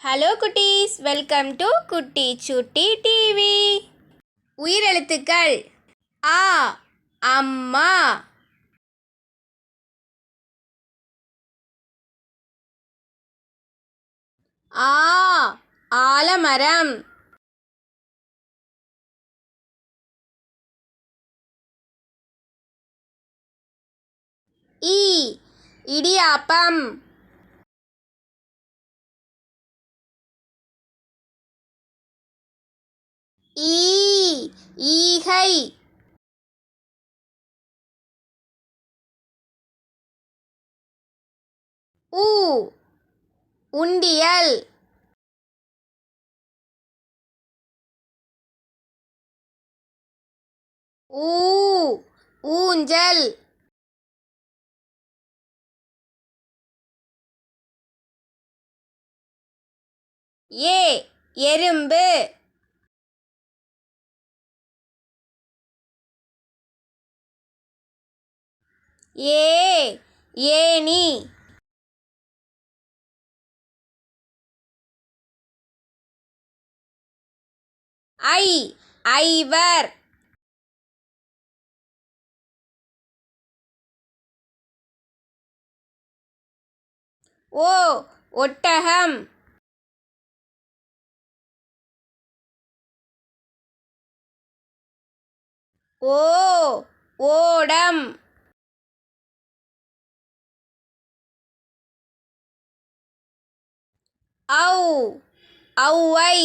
Hello குட்டீஸ், welcome to குட்டி சுட்டி டிவி. உயிரெழுத்துக்கள். ஆ அம்மா, ஆ ஆலமரம், ஈ இடியாப்பம், ஈ ஈகை, ஊ உண்டியல், ஊ ஊஞ்சல், ஏ எறும்பு, ஏ ஏணி, ஐ ஐவர், ஓ ஒட்டகம், ஓ ஓடம், ஔ ஔவை,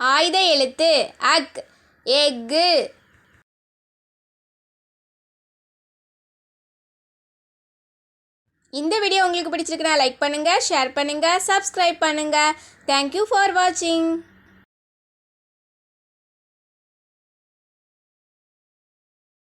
ஆயுத எழுத்து அக் எக்கு. இந்த வீடியோ உங்களுக்கு பிடிச்சிருக்குன்னா லைக் பண்ணுங்கள், ஷேர் பண்ணுங்கள், சப்ஸ்கிரைப் பண்ணுங்கள். தேங்க்யூ ஃபார் வாட்சிங்.